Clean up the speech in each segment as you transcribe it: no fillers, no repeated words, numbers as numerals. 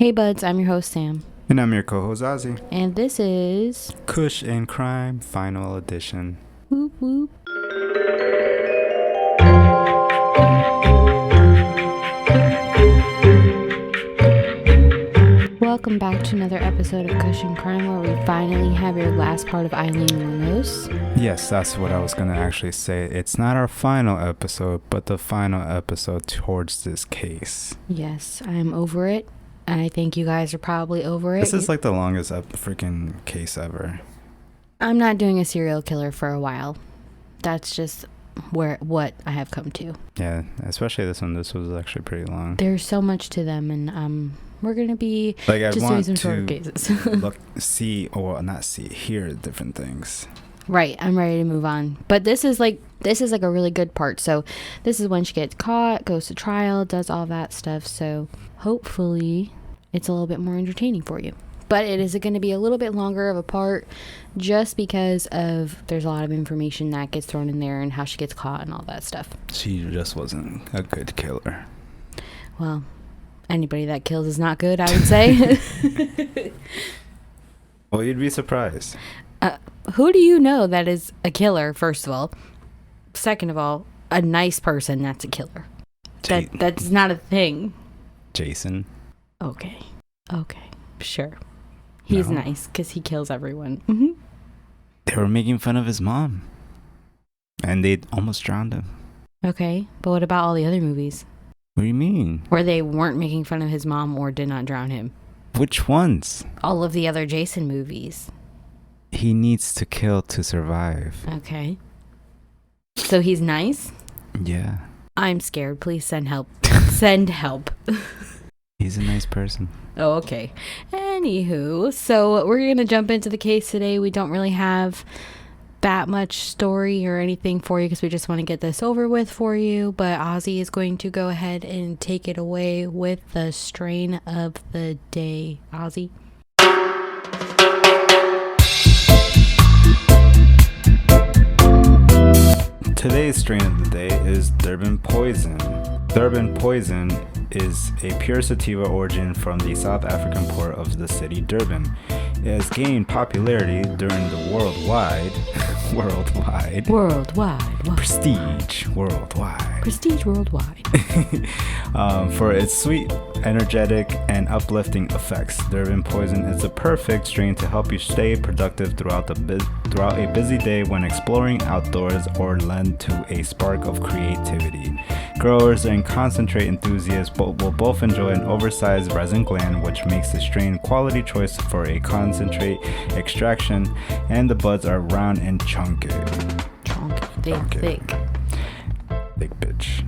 Hey buds, I'm your host Sam. And I'm your co-host Ozzy. And this is Kush and Crime Final Edition. Whoop Whoop. Welcome back to another episode of Kush and Crime, where we finally have your last part of Aileen Wournos. Yes, that's what I was going to actually say. It's not our final episode, but the final episode towards this case. Yes, I'm over it. And I think you guys are probably over it. This is like the longest freaking case ever. I'm not doing a serial killer for a while. That's just what I have come to. Yeah, especially this one. This was actually pretty long. There's so much to them, and we're gonna be like, I just want doing some short to cases. hear different things. Right, I'm ready to move on. But this is like a really good part. So this is when she gets caught, goes to trial, does all that stuff. So hopefully it's a little bit more entertaining for you. But it is going to be a little bit longer of a part just because of there's a lot of information that gets thrown in there and how she gets caught and all that stuff. She just wasn't a good killer. Well, anybody that kills is not good, I would say. Well, you'd be surprised. Who do you know that is a killer, first of all? Second of all, a nice person that's a killer. That's not a thing. Jason. Okay. Sure. He's nice because he kills everyone. Mm-hmm. They were making fun of his mom. And they almost drowned him. Okay. But what about all the other movies? What do you mean? Where they weren't making fun of his mom or did not drown him? Which ones? All of the other Jason movies. He needs to kill to survive. Okay. So he's nice? Yeah. I'm scared. Please send help. Send help. He's a nice person. Oh, okay. Anywho, so we're going to jump into the case today. We don't really have that much story or anything for you because we just want to get this over with for you. But Ozzy is going to go ahead and take it away with the strain of the day. Ozzy? Today's strain of the day is Durban Poison. Durban Poison is a pure sativa origin from the South African port of the city Durban. It has gained popularity during the worldwide prestige worldwide for its sweet, energetic, and uplifting effects. Durban Poison is the perfect strain to help you stay productive throughout a busy day when exploring outdoors or lend to a spark of creativity. Growers and concentrate enthusiasts will both enjoy an oversized resin gland, which makes the strain quality choice for a concentrate extraction, and the buds are round and chunky. Thick bitch.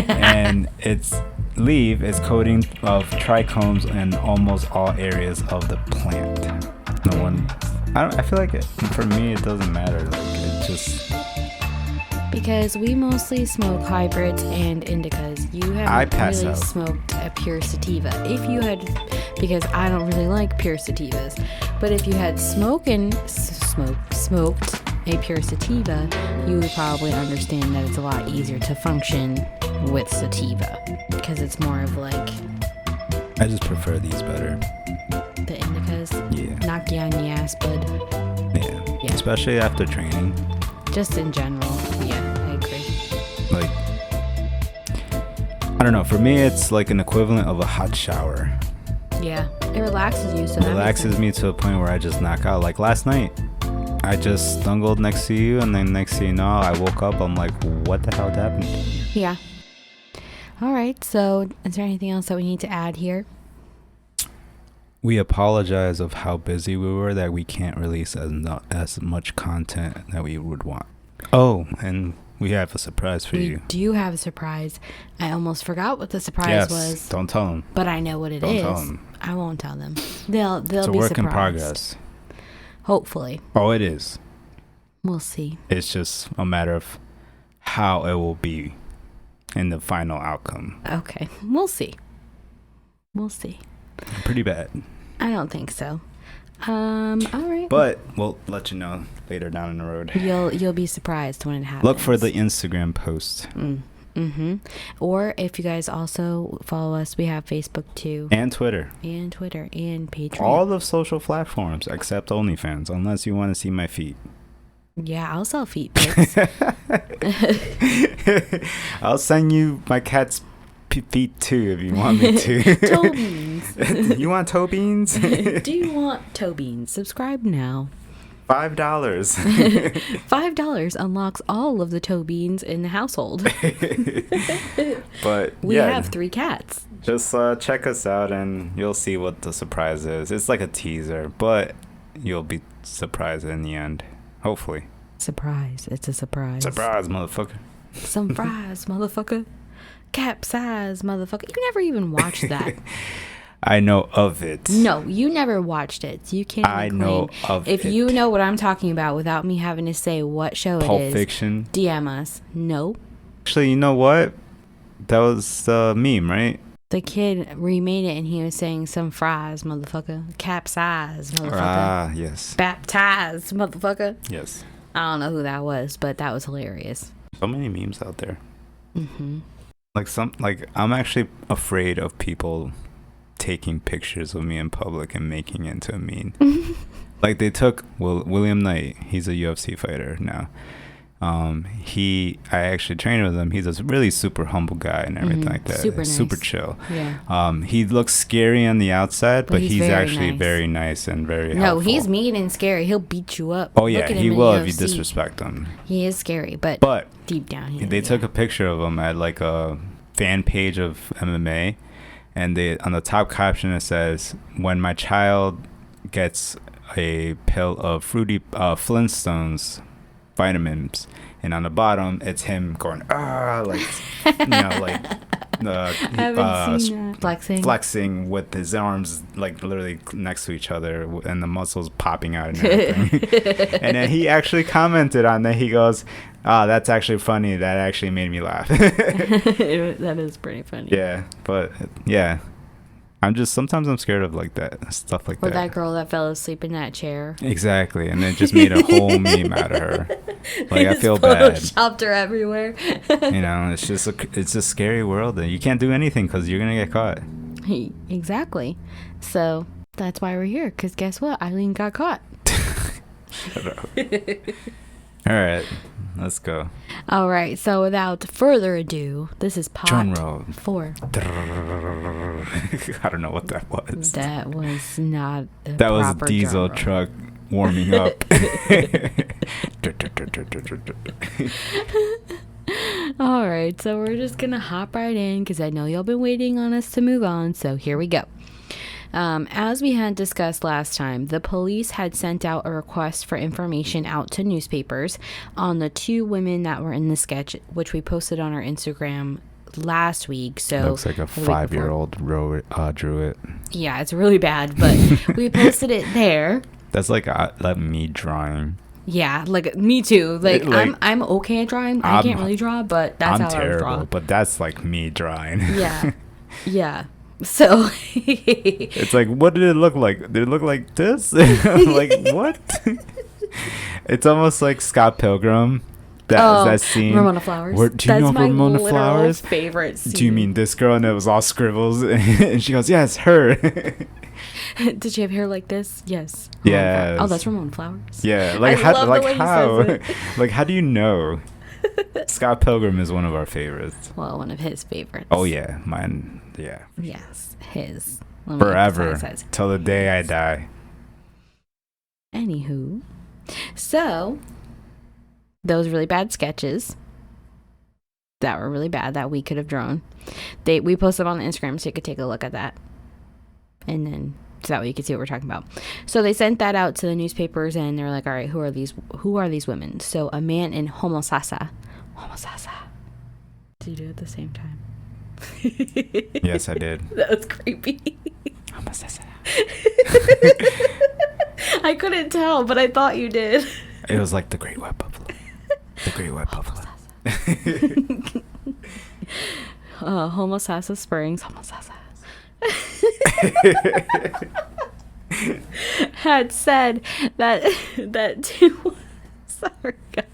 And its leaf is coating of trichomes in almost all areas of the plant. I feel like for me it doesn't matter. Like, it just, because we mostly smoke hybrids and indicas. You haven't really smoked a pure sativa. If you had, because I don't really like pure sativas, but if you had smoked a pure sativa, you would probably understand that it's a lot easier to function with sativa because it's more of like. I just prefer these better. The indicas? Yeah. Knock you on the ass, bud. Yeah. Especially after training. Just in general. Yeah, I agree. Like, I don't know. For me, it's like an equivalent of a hot shower. Yeah. It relaxes you. So it relaxes me to a point where I just knock out. Like last night, I just snuggled next to you, and then next thing you know, I woke up. I'm like, what the hell happened? Yeah. All right. So, is there anything else that we need to add here? We apologize of how busy we were that we can't release as much content that we would want. Oh, and we have a surprise for you. We do have a surprise. I almost forgot what the surprise was. Don't tell them. But I know what it is. Don't tell them. I won't tell them. They'll be surprised. It's a work in progress. Hopefully. Oh, it is. We'll see. It's just a matter of how it will be in the final outcome. Okay. We'll see. Pretty bad. I don't think so. All right. But we'll let you know later down in the road. You'll be surprised when it happens. Look for the Instagram post. Or if you guys also follow us, we have Facebook too. And Twitter. And Patreon. All the social platforms except OnlyFans, unless you want to see my feet. Yeah, I'll sell feet pics. I'll send you my cat's feet too if you want me to. Toe beans. You want toe beans? Do you want toe beans? Subscribe now. $5. $5 unlocks all of the toe beans in the household. But we have 3 cats. Just check us out and you'll see what the surprise is. It's like a teaser, but you'll be surprised in the end. Hopefully. Surprise. It's a surprise. Surprise, motherfucker. Some fries, motherfucker. Capsize, motherfucker. You never even watched that. I know of it. No, you never watched it. So you can't even claim. Know of if it. you know what I'm talking about without me having to say what show Pulp it is. Fiction. DM us. No. Actually, you know what? That was the meme, right? The kid remade it and he was saying some fries, motherfucker. Capsize, motherfucker. Ah, yes. Baptized, motherfucker. Yes. I don't know who that was, but that was hilarious. So many memes out there. I'm actually afraid of people taking pictures of me in public and making it into a meme. Like they took William Knight. He's a UFC fighter now. I actually trained with him. He's a really super humble guy and everything like that. Super nice. Super chill. Yeah. He looks scary on the outside, but he's very actually nice. very nice and very No, helpful. He's mean and scary. He'll beat you up. Oh yeah, Look at he him will in if you UFC. disrespect him. He is scary, but deep down, they took a picture of him at like a fan page of MMA, and on the top caption it says, "When my child gets a pill of fruity Flintstones vitamins," and on the bottom it's him going flexing with his arms like literally next to each other and the muscles popping out and everything. And then he actually commented on that. He goes, that's actually funny. That actually made me laugh. That is pretty funny. Yeah, but sometimes I'm scared of like that stuff like that. Or that girl that fell asleep in that chair. Exactly, and it just made a whole meme out of her. Like I feel bad. Photoshopped her everywhere. It's just it's a scary world, and you can't do anything because you're gonna get caught. Exactly. So that's why we're here. Because guess what? Aileen got caught. Shut up. All right, let's go. All right. So without further ado, this is part 4. I don't know what that was. That was not that was a diesel truck warming up. All right, so we're just gonna hop right in because I know y'all been waiting on us to move on, so here we go. As we had discussed last time, the police had sent out a request for information out to newspapers on the 2 women that were in the sketch, which we posted on our Instagram last week. So looks like a 5-year-old drew it. Yeah, it's really bad, but we posted it there. That's like me drawing. Yeah, like me too. Like I'm okay at drawing. I can't really draw, but that's how I draw. But that's like me drawing. Yeah, yeah. So it's like, what did it look like? Did it look like this? Like what? It's almost like Scott Pilgrim. That scene. Ramona Flowers. Do you know Ramona Flowers? Favorite scene. Do you mean this girl? And it was all scribbles. And she goes, yes, her. Did she have hair like this? Yes. Yeah. Oh, that's Ramona Flowers. Yeah. Like how? Like how do you know? Scott Pilgrim is one of our favorites. Well, one of his favorites. Oh yeah, mine. Yeah. Yes, his. Forever till the day I die. Anywho, so those really bad sketches that were really bad that we could have drawn, we posted on the Instagram so you could take a look at that, and then so that way you could see what we're talking about. So they sent that out to the newspapers, and they're like, all right, who are these women? So a man in Homosassa. Did you do it at the same time? Yes, I did. That was creepy. Homosassa. I couldn't tell, but I thought you did. It was like the Great White Buffalo. The Great White Buffalo. Homosassa Springs. Homosassa. Had said that two sorry guys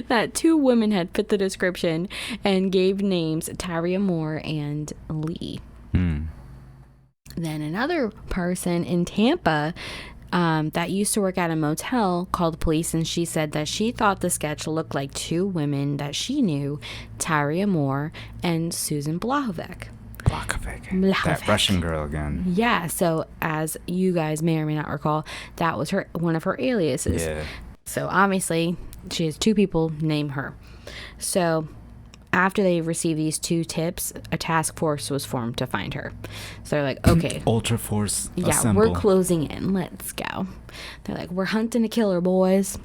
that two women had fit the description and gave names Tyria Moore and Lee. Then another person in Tampa that used to work at a motel called the police, and she said that she thought the sketch looked like two women that she knew, Tyria Moore and Susan Blahovec. That Russian girl again. Yeah, so as you guys may or may not recall, that was one of her aliases. Yeah. So obviously, she has two people name her. So after they received these two tips, a task force was formed to find her. So they're like, okay. Ultra Force Yeah, assemble. we're closing in. Let's go. They're like, we're hunting a killer, boys.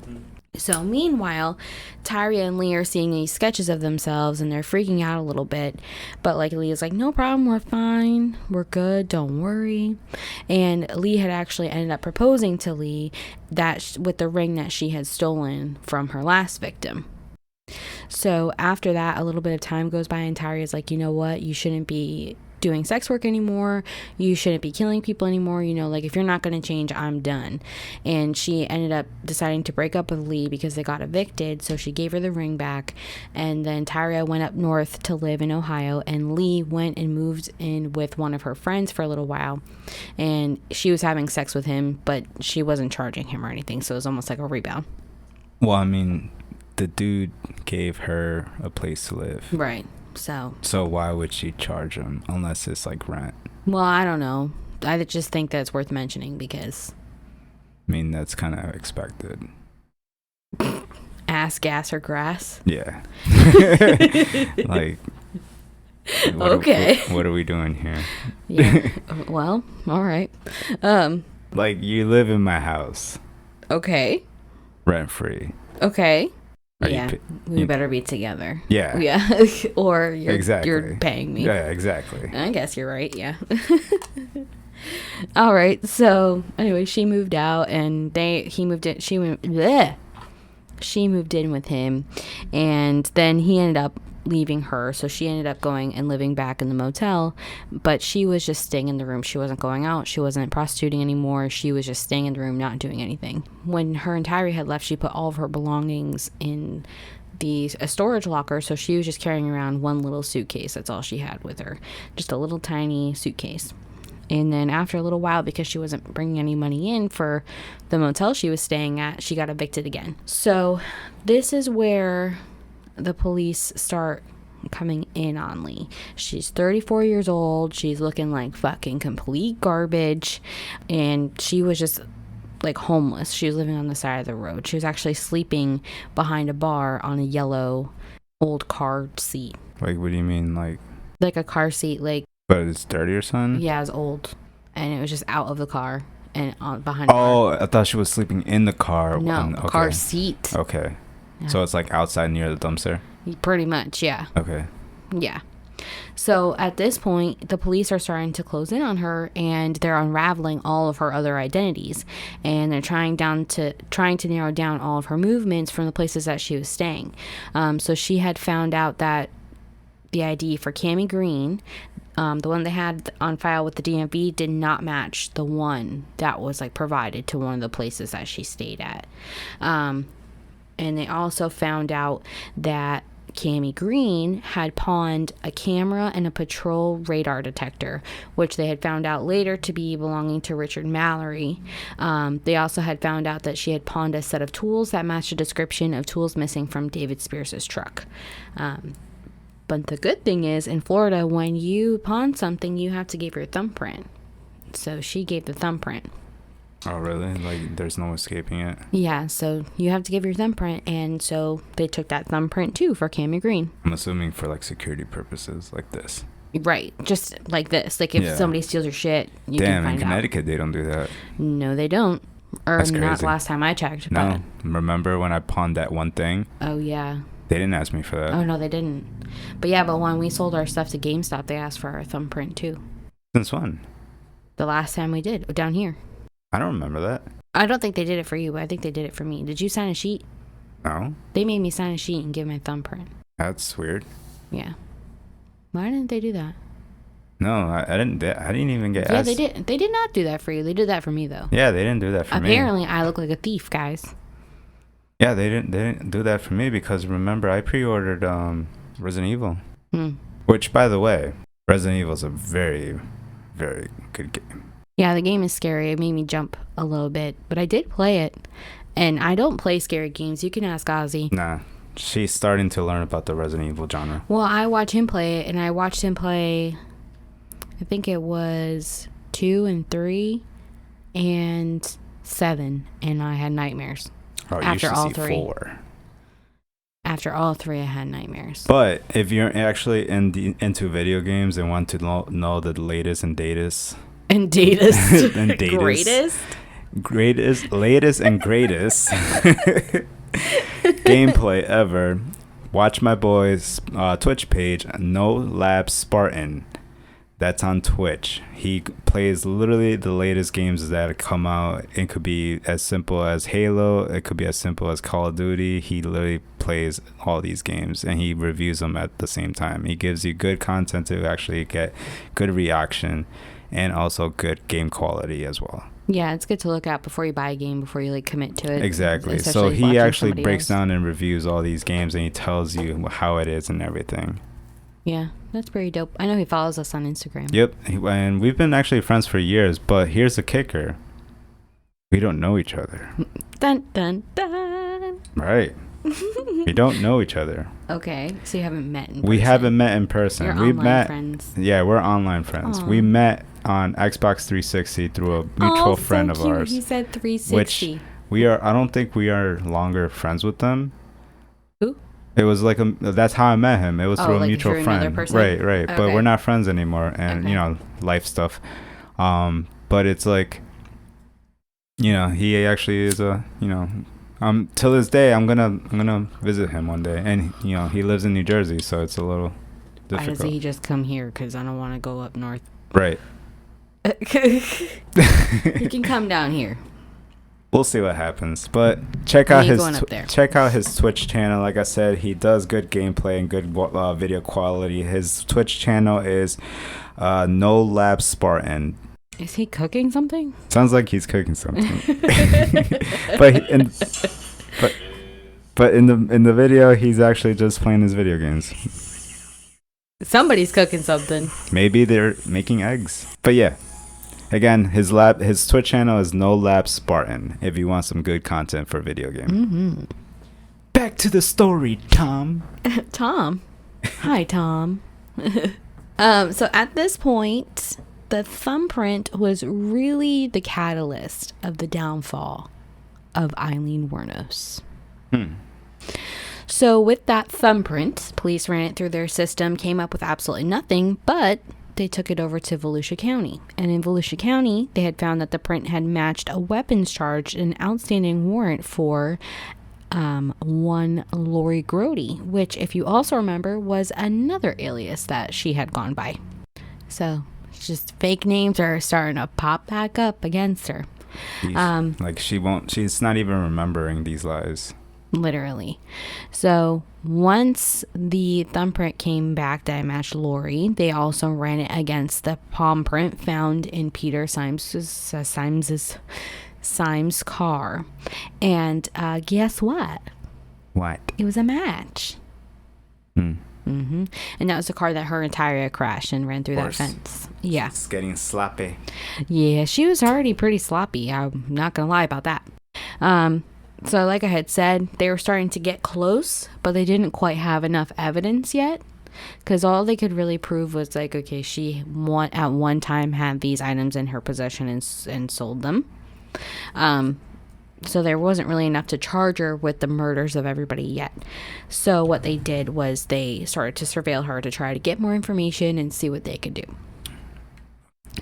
So meanwhile, Tyria and Lee are seeing these sketches of themselves and they're freaking out a little bit. But like Lee is like, no problem, we're fine. We're good, don't worry. And Lee had actually ended up proposing to Lee that with the ring that she had stolen from her last victim. So after that, a little bit of time goes by and Tyria's like, you know what, you shouldn't be doing sex work anymore, you shouldn't be killing people anymore, you know, like if you're not going to change, I'm done. And she ended up deciding to break up with Lee because they got evicted, so she gave her the ring back. And then Tyria went up north to live in Ohio, and Lee went and moved in with one of her friends for a little while, and she was having sex with him, but she wasn't charging him or anything, so it was almost like a rebound. Well, I mean, the dude gave her a place to live. Right. So why would she charge him unless it's like rent? Well, I don't know. I just think that's worth mentioning because... I mean, that's kind of expected. Ass, gas, or grass? Yeah. Like... Okay. What are we doing here? Yeah. Well, all right. Like, you live in my house. Okay. Rent free. Okay. Are yeah, we better be together. Yeah. Yeah. Or exactly. You're paying me. Yeah, exactly. I guess you're right, yeah. All right, so anyway, she moved out and she moved in with him, and then he ended up leaving her, so she ended up going and living back in the motel, but she was just staying in the room. She wasn't going out, she wasn't prostituting anymore, she was just staying in the room, not doing anything. When her and Tyria had left, she put all of her belongings in a storage locker, so she was just carrying around one little suitcase. That's all she had with her, just a little tiny suitcase. And then after a little while, because she wasn't bringing any money in for the motel she was staying at, she got evicted again. So this is where the police start coming in on Lee. She's 34 years old. She's looking like fucking complete garbage. And she was just like homeless. She was living on the side of the road. She was actually sleeping behind a bar on a yellow old car seat. Like, what do you mean? Like a car seat, like... But it's dirty or something? Yeah, it's old. And it was just out of the car and behind the car. Oh, I thought she was sleeping in the car. No, car seat. Okay. Yeah. So it's like outside near the dumpster? Pretty much, yeah. Okay. Yeah. So at this point, the police are starting to close in on her, and they're unraveling all of her other identities, and they're trying to narrow down all of her movements from the places that she was staying. So she had found out that the ID for Cammie Green, the one they had on file with the DMV, did not match the one that was like provided to one of the places that she stayed at. And they also found out that Cammie Green had pawned a camera and a patrol radar detector, which they had found out later to be belonging to Richard Mallory. They also had found out that she had pawned a set of tools that matched a description of tools missing from David Spears' truck. But the good thing is, in Florida, when you pawn something, you have to give your thumbprint. So she gave the thumbprint. Oh, really? Like, there's no escaping it? Yeah, so you have to give your thumbprint, and so they took that thumbprint, too, for Cammie Green. I'm assuming for, like, security purposes, like this. Right, just like this. Like, if somebody steals your shit, you can find out. Damn, in Connecticut, they don't do that. No, they don't. Or That's not crazy. last time I checked. No, remember when I pawned that one thing? Oh, yeah. They didn't ask me for that. Oh, no, they didn't. But yeah, but when we sold our stuff to GameStop, they asked for our thumbprint, too. Since when? The last time we did, down here. I don't remember that. I don't think they did it for you, but I think they did it for me. Did you sign a sheet? No. They made me sign a sheet and give my thumbprint. That's weird. Yeah. Why didn't they do that? No, I didn't even get asked. Yeah, they did. They did not do that for you. They did that for me, though. Yeah, they didn't do that for me. Apparently, I look like a thief, guys. Yeah, they didn't do that for me because remember I pre-ordered Resident Evil. Which, by the way, Resident Evil is a very, very good game. Yeah, the game is scary. It made me jump a little bit, but I did play it. And I don't play scary games. You can ask Ozzy. Nah, she's starting to learn about the Resident Evil genre. Well, I watch him play it, and I watched him play, I think it was 2 and 3 and 7, and I had nightmares. Oh, after all 3. 4. After all 3, I had nightmares. But if you're actually into video games and want to know the latest and greatest and latest and greatest gameplay ever, watch my boy's Twitch page, No Lab Spartan. That's on Twitch. He plays literally the latest games that come out. It could be as simple as Halo. It could be as simple as Call of Duty. He literally plays all these games and he reviews them at the same time. He gives you good content to actually get good reaction and also good game quality as well. Yeah, it's good to look at before you buy a game, before you like commit to it. Exactly. So he actually breaks down and reviews all these games and he tells you how it is and everything. Yeah, that's pretty dope. I know he follows us on Instagram. Yep, and we've been actually friends for years, but here's the kicker. We don't know each other. Dun, dun, dun. Right. We don't know each other. Okay, so you haven't met in person. We haven't met in person. You're We online met friends. Yeah, we're online friends. Aww. We met on Xbox 360 through a mutual friend of ours. He said 360. Which I don't think we are longer friends with them. Who? It was like that's how I met him. It was through a mutual friend. Right. Okay. But we're not friends anymore, and life stuff. But it's like, he actually is till this day I'm gonna visit him one day, and he lives in New Jersey, so it's a little difficult. Why doesn't he just come here? Because I don't want to go up north. Right. He can come down here. We'll see what happens, but check out his Twitch channel. Like I said, he does good gameplay and good video quality. His Twitch channel is No Lab Spartan. Is he cooking something? Sounds like he's cooking something. but in the video, he's actually just playing his video games. Somebody's cooking something. Maybe they're making eggs. But yeah. Again, his Twitch channel is No Lab Spartan if you want some good content for video game. Mm-hmm. Back to the story, Tom. Tom. Hi, Tom. So at this point, the thumbprint was really the catalyst of the downfall of Aileen Wournos. So with that thumbprint, police ran it through their system, came up with absolutely nothing, but they took it over to Volusia County. And in Volusia County, they had found that the print had matched a weapons charge and an outstanding warrant for one Lori Grody, which, if you also remember, was another alias that she had gone by. So, just fake names are starting to pop back up against her. She's not even remembering these lies. Literally. So once the thumbprint came back that matched Lori, they also ran it against the palm print found in Peter Symes's car. And guess what? What? It was a match. And that was the car that her and Tyra crashed and ran through that fence. Yeah. It's getting sloppy. Yeah, she was already pretty sloppy. I'm not going to lie about that. So like I had said, they were starting to get close, but they didn't quite have enough evidence yet. Because all they could really prove was like, okay, she at one time had these items in her possession and sold them. So there wasn't really enough to charge her with the murders of everybody yet. So what they did was they started to surveil her to try to get more information and see what they could do.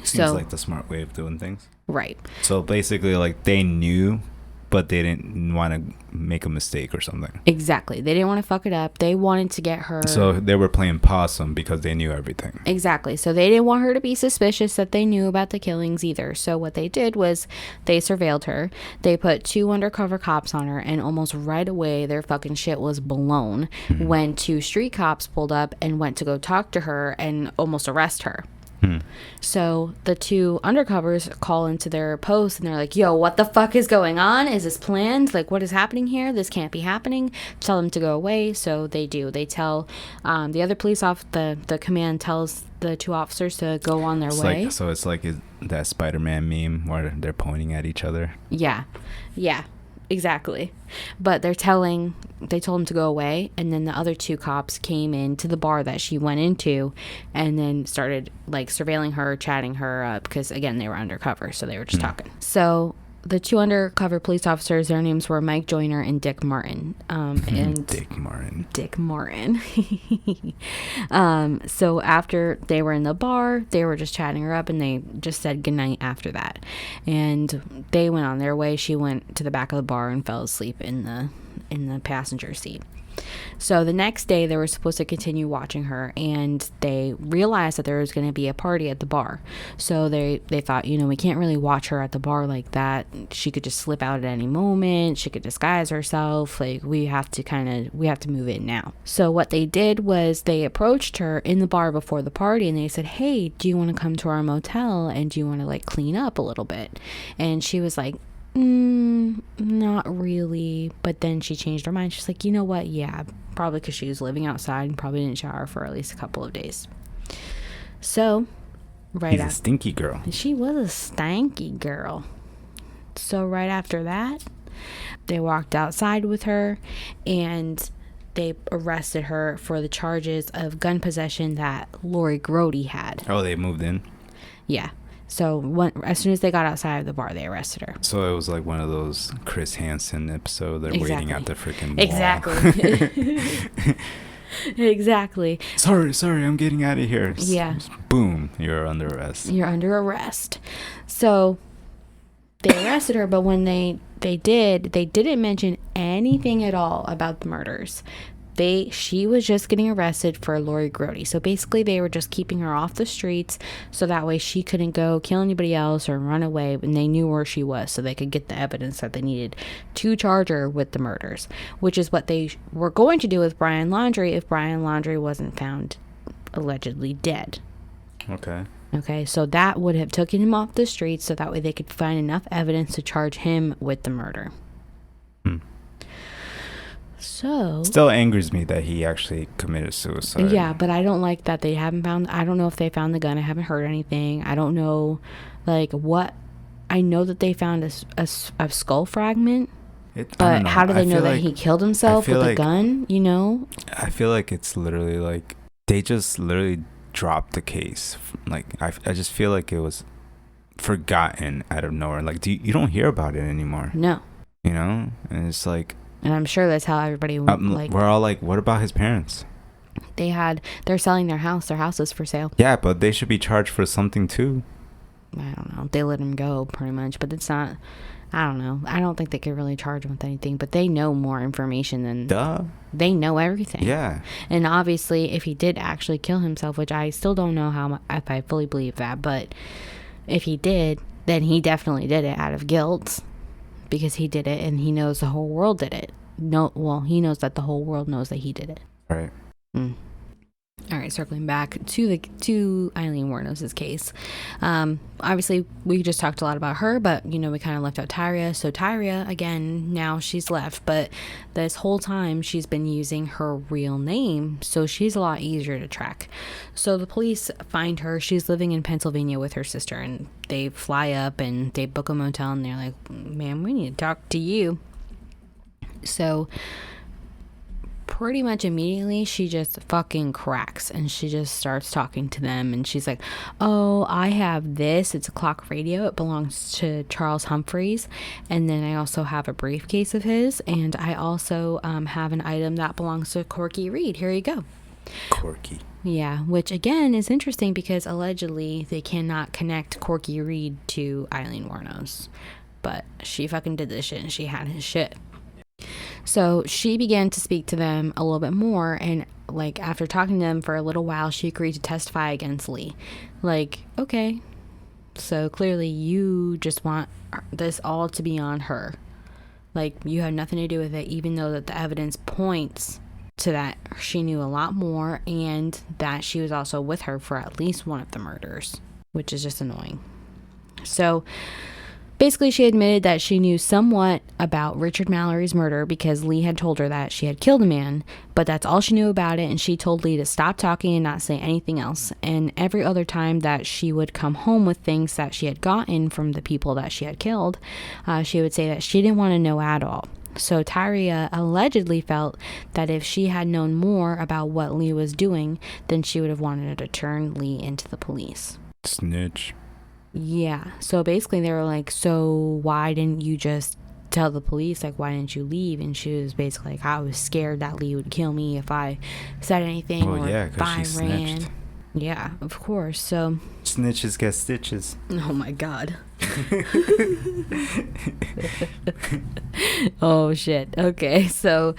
Seems like the smart way of doing things. Right. So basically, like, they knew, but they didn't want to make a mistake or something. Exactly. They didn't want to fuck it up. They wanted to get her. So they were playing possum because they knew everything. Exactly. So they didn't want her to be suspicious that they knew about the killings either. So what they did was they surveilled her. They put 2 undercover cops on her, and almost right away their fucking shit was blown when 2 street cops pulled up and went to go talk to her and almost arrest her. So the two undercovers call into their post and they're like, yo, what the fuck is going on? Is this planned? Like, what is happening here? This can't be happening. Tell them to go away. So they do. They tell the other police the command tells the two officers to go on their way. So it's like that Spider-Man meme where they're pointing at each other. Yeah. Exactly. But they told him to go away, and then the other two cops came into the bar that she went into and then started like surveilling her, chatting her up, because again, they were undercover, so they were just talking. So the two undercover police officers, their names were Mike Joyner and Dick Martin. Dick Martin. So after they were in the bar, they were just chatting her up, and they just said goodnight after that. And they went on their way. She went to the back of the bar and fell asleep in the passenger seat. So the next day they were supposed to continue watching her, and they realized that there was going to be a party at the bar. So they thought, we can't really watch her at the bar like that. She could just slip out at any moment. She could disguise herself. Like, we have to move in now. So what they did was they approached her in the bar before the party, and they said, hey, do you want to come to our motel, and do you want to like clean up a little bit? And she was like, not really. But then she changed her mind. She's like, you know what? Yeah, probably because she was living outside and probably didn't shower for at least a couple of days. So He's a stinky girl. She was a stanky girl. So right after that, they walked outside with her and they arrested her for the charges of gun possession that Lori Grody had. Oh, they moved in? Yeah. So as soon as they got outside of the bar, they arrested her. So it was like one of those Chris Hansen episodes. They're waiting at the freaking wall. Exactly. Exactly. Sorry, I'm getting out of here. Yeah. Boom, you're under arrest. So they arrested her, but when they didn't mention anything at all about the murders. She was just getting arrested for Lori Grody. So basically they were just keeping her off the streets so that way she couldn't go kill anybody else or run away, and they knew where she was so they could get the evidence that they needed to charge her with the murders, which is what they were going to do with Brian Laundrie if Brian Laundrie wasn't found allegedly dead. Okay, so that would have taken him off the streets so that way they could find enough evidence to charge him with the murder. So still angers me that he actually committed suicide. Yeah, but I don't like that they haven't found. I don't know if they found the gun. I haven't heard anything. I don't know, like what. I know that they found a skull fragment, but how do they know that he killed himself with a gun? I feel like it's literally like they just literally dropped the case. Like I just feel like it was forgotten out of nowhere. Like you don't hear about it anymore. No. And it's like. And I'm sure that's how everybody we're all like, what about his parents? They're selling their house. Their house is for sale. Yeah, but they should be charged for something too. I don't know. They let him go pretty much, but it's not. I don't know. I don't think they could really charge him with anything, but they know more information than. Duh. They know everything. Yeah. And obviously, if he did actually kill himself, which I still don't know if I fully believe that, but if he did, then he definitely did it out of guilt. Because he did it, and he knows the whole world did it. He knows that the whole world knows that he did it. Right. All right, circling back to Aileen Wournos' case. Obviously, we just talked a lot about her, but, we kind of left out Tyria. So Tyria, again, now she's left, but this whole time she's been using her real name, so she's a lot easier to track. So the police find her. She's living in Pennsylvania with her sister, and they fly up and they book a motel, and they're like, "Man, we need to talk to you." So pretty much immediately she just fucking cracks and she just starts talking to them, and she's like, oh, I have this, it's a clock radio, it belongs to Charles Humphreys, and then I also have a briefcase of his, and I also have an item that belongs to Corky Reed. Here you go. Corky. Yeah, which again is interesting because allegedly they cannot connect Corky Reed to Aileen Wournos, but she fucking did this shit and she had his shit. So she began to speak to them a little bit more, and like after talking to them for a little while, she agreed to testify against Lee. Like, okay, so clearly you just want this all to be on her. Like, you have nothing to do with it, even though that the evidence points so that she knew a lot more, and that she was also with her for at least one of the murders, which is just annoying. So basically, she admitted that she knew somewhat about Richard Mallory's murder because Lee had told her that she had killed a man, but that's all she knew about it, and she told Lee to stop talking and not say anything else. And every other time that she would come home with things that she had gotten from the people that she had killed, she would say that she didn't want to know at all. So Tyria allegedly felt that if she had known more about what Lee was doing, then she would have wanted to turn Lee into the police. Snitch. Yeah. So basically they were like, so why didn't you just tell the police? Like, why didn't you leave? And she was basically like, I was scared that Lee would kill me if I said anything, or if I ran. Snitched. Yeah, of course. So snitches get stitches. Oh my God. Oh shit. Okay. So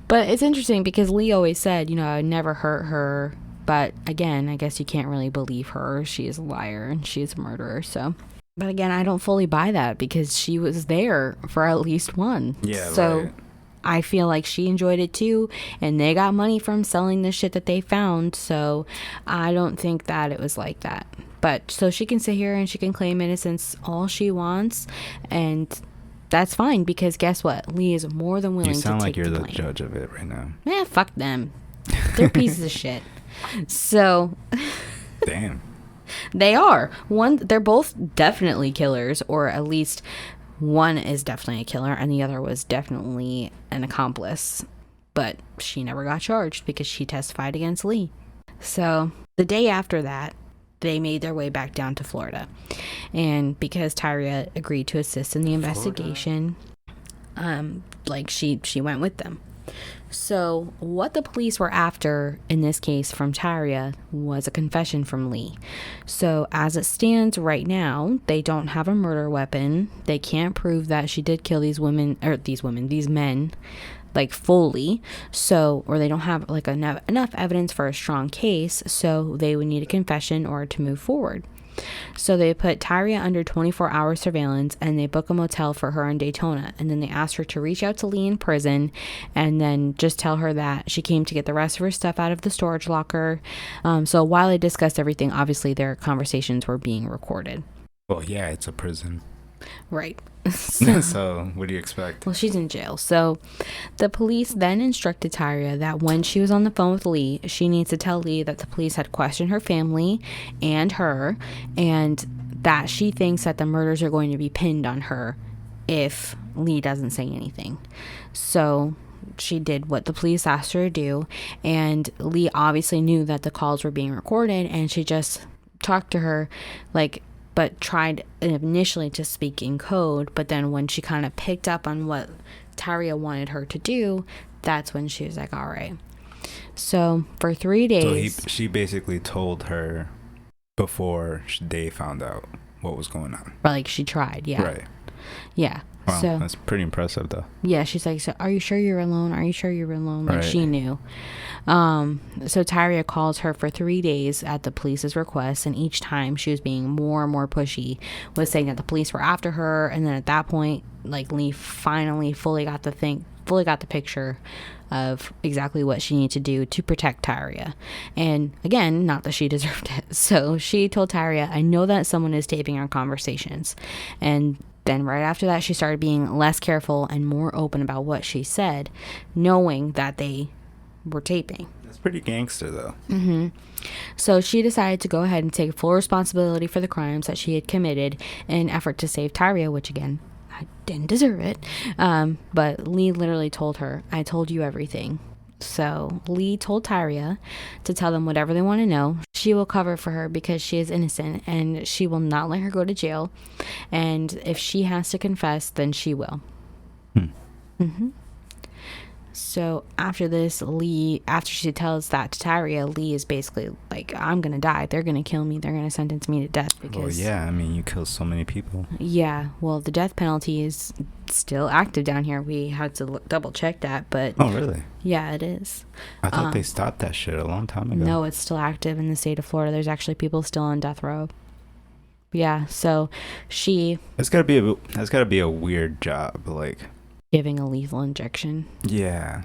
but it's interesting because Lee always said, you know, I never hurt her. But again, I guess you can't really believe her. She is a liar and she's a murderer. So, but again, I don't fully buy that because she was there for at least one. Yeah. So right. I feel like she enjoyed it too. And they got money from selling the shit that they found. So I don't think that it was like that. But so she can sit here and she can claim innocence all she wants. And that's fine, because guess what? Lee is more than willing to take the blame. You sound like you're the judge of it right now. Fuck them. They're pieces of shit. So. Damn. They are. They're both definitely killers, or at least one is definitely a killer and the other was definitely an accomplice. But she never got charged because she testified against Lee. So the day after that, they made their way back down to Florida. And because Tyria agreed to assist in the investigation, she went with them. So what the police were after in this case from Tyria was a confession from Lee. So as it stands right now, they don't have a murder weapon. They can't prove that she did kill these men, like fully. So, or they don't have like enough evidence for a strong case. So they would need a confession or to move forward. So they put Tyria under 24-hour surveillance and they book a motel for her in Daytona. And then they asked her to reach out to Lee in prison and then just tell her that she came to get the rest of her stuff out of the storage locker. So while they discussed everything, obviously their conversations were being recorded. Well, yeah, it's a prison. Right. So what do you expect? Well, she's in jail. So the police then instructed Tyria that when she was on the phone with Lee, she needs to tell Lee that the police had questioned her family and her, and that she thinks that the murders are going to be pinned on her if Lee doesn't say anything. So she did what the police asked her to do, and Lee obviously knew that the calls were being recorded, and she just talked to her but tried initially to speak in code. But then when she kind of picked up on what Tyria wanted her to do, that's when she was like, all right. So for 3 days. So she basically told her before they found out what was going on. Like she tried, yeah. Right. Yeah. Wow, so that's pretty impressive though. Yeah, she's like, so are you sure you're alone? Are you sure you're alone? Like, right. She knew. So Tyria calls her for 3 days at the police's request, and each time she was being more and more pushy, was saying that the police were after her. And then at that point, like, Lee finally fully got the picture of exactly what she needed to do to protect Tyria. And again, not that she deserved it. So she told Tyria, I know that someone is taping our conversations. And then right after that, she started being less careful and more open about what she said, knowing that they were taping. That's pretty gangster, though. Mm-hmm. So she decided to go ahead and take full responsibility for the crimes that she had committed in an effort to save Tyria, which again, I didn't deserve it. But Lee literally told her, I told you everything. So Lee told Tyria to tell them whatever they want to know. She will cover for her because she is innocent, and she will not let her go to jail. And if she has to confess, then she will. Mm-hmm. So after this, after she tells that to Tyria, Lee is basically like, I'm going to die. They're going to kill me. They're going to sentence me to death. Because, well, yeah, I mean, you kill so many people. Yeah, well, the death penalty is still active down here. We had to double check that, but... Oh, really? Yeah, it is. I thought they stopped that shit a long time ago. No, it's still active in the state of Florida. There's actually people still on death row. Yeah, so she That's gotta be a weird job. Like giving a lethal injection. yeah,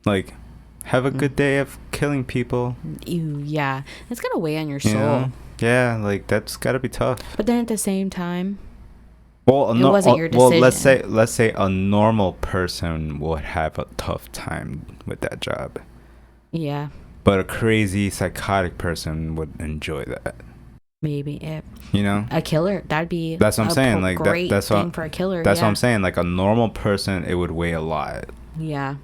like have a good day of killing people. Ew, yeah, it's gonna weigh on your You soul. know? Yeah, like that's gotta be tough. But then at the same time, Well, it wasn't your decision. Well, let's say a normal person would have a tough time with that job. Yeah. But a crazy psychotic person would enjoy that. Maybe it. You know, a killer. That'd be. That's what I'm saying. Like great that's thing what for a killer. That's yeah. what I'm saying. Like a normal person, it would weigh a lot. Yeah.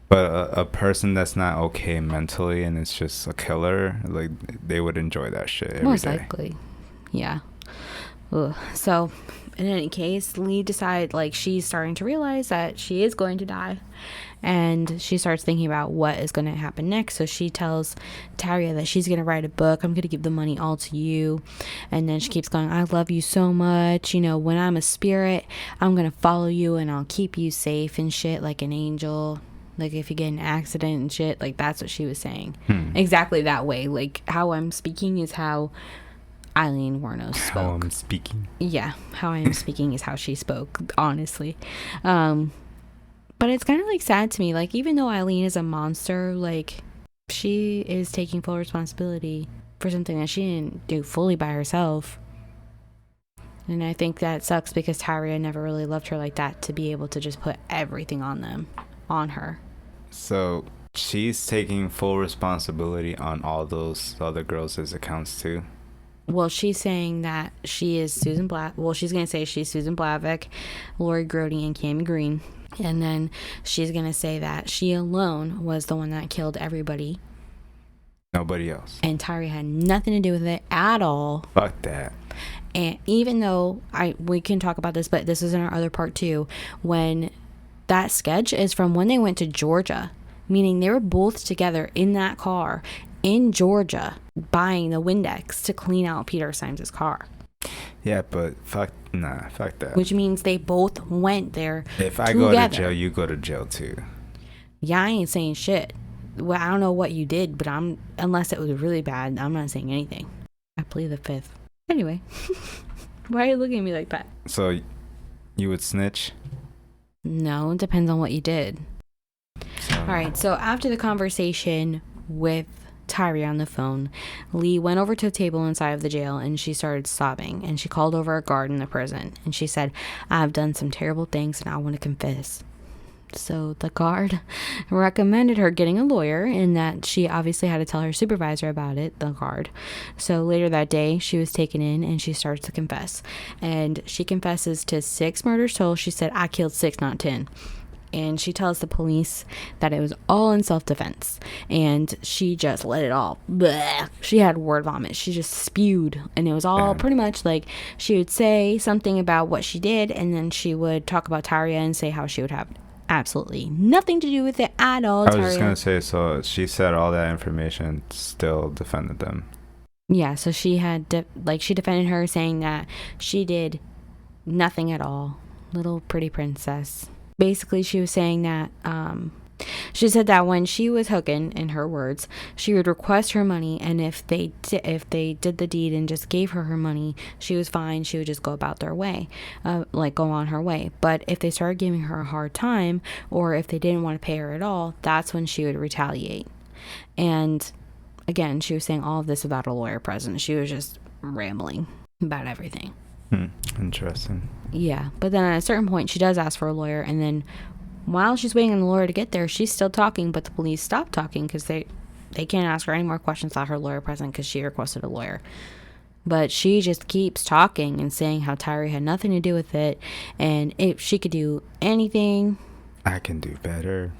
But a person that's not okay mentally and it's just a killer, like they would enjoy that shit every Most day. likely. Yeah. Ugh. So, in any case, Lee decides, like, she's starting to realize that she is going to die. And she starts thinking about what is going to happen next. So she tells Taria that she's going to write a book. I'm going to give the money all to you. And then she keeps going, I love you so much. You know, when I'm a spirit, I'm going to follow you and I'll keep you safe and shit, like an angel. Like if you get in an accident and shit, like that's what she was saying. Exactly that way. Like how I'm speaking is how Aileen Wournos spoke. How I'm speaking. Yeah, how I am speaking is how she spoke, honestly. But it's kind of like sad to me. Like even though Aileen is a monster, like she is taking full responsibility for something that she didn't do fully by herself. And I think that sucks because Taria never really loved her like that to be able to just put everything on her. So she's taking full responsibility on all those other girls' accounts too. Well, she's saying that she is Susan Black. Well, she's going to say she's Susan Blavick, Lori Grody, and Cammie Green. And then she's going to say that she alone was the one that killed everybody. Nobody else. And Taria had nothing to do with it at all. Fuck that. And even though we can talk about this, but this is in our other part too, when that sketch is from when they went to Georgia, meaning they were both together in that car in Georgia buying the Windex to clean out Peter Symes' car. Yeah, but fuck that. Which means they both went there If I together. go to jail, you go to jail too. Yeah, I ain't saying shit. Well, I don't know what you did, but unless it was really bad, I'm not saying anything. I plead the fifth. Anyway, why are you looking at me like that? So, you would snitch? No, it depends on what you did. So, All right, so after the conversation with Taria on the phone, Lee went over to a table inside of the jail and she started sobbing, and she called over a guard in the prison and she said, I've done some terrible things and I want to confess. So the guard recommended her getting a lawyer, and that she obviously had to tell her supervisor about it, the guard. So later that day, she was taken in and she starts to confess. And she confesses to 6 murders total. She said, I killed 6, not 10. And she tells the police that it was all in self-defense. And she just let it all. Bleh. She had word vomit. She just spewed. And it was all pretty much like she would say something about what she did, and then she would talk about Taria and say how she would have absolutely nothing to do with it at all. I was just gonna say, so she said all that information, still defended them. Yeah, so she had she defended her, saying that she did nothing at all. Little pretty princess. Basically, she was saying that she said that when she was hooking, in her words, she would request her money, and if they did the deed and just gave her money, she was fine. She would just go about their way, go on her way. But if they started giving her a hard time, or if they didn't want to pay her at all, that's when she would retaliate. And again, she was saying all of this without a lawyer present. She was just rambling about everything. Interesting. Yeah, but then at a certain point, she does ask for a lawyer, and then while she's waiting on the lawyer to get there, she's still talking, but the police stop talking because they can't ask her any more questions without her lawyer present because she requested a lawyer. But she just keeps talking and saying how Taria had nothing to do with it, and if she could do anything, I can do better.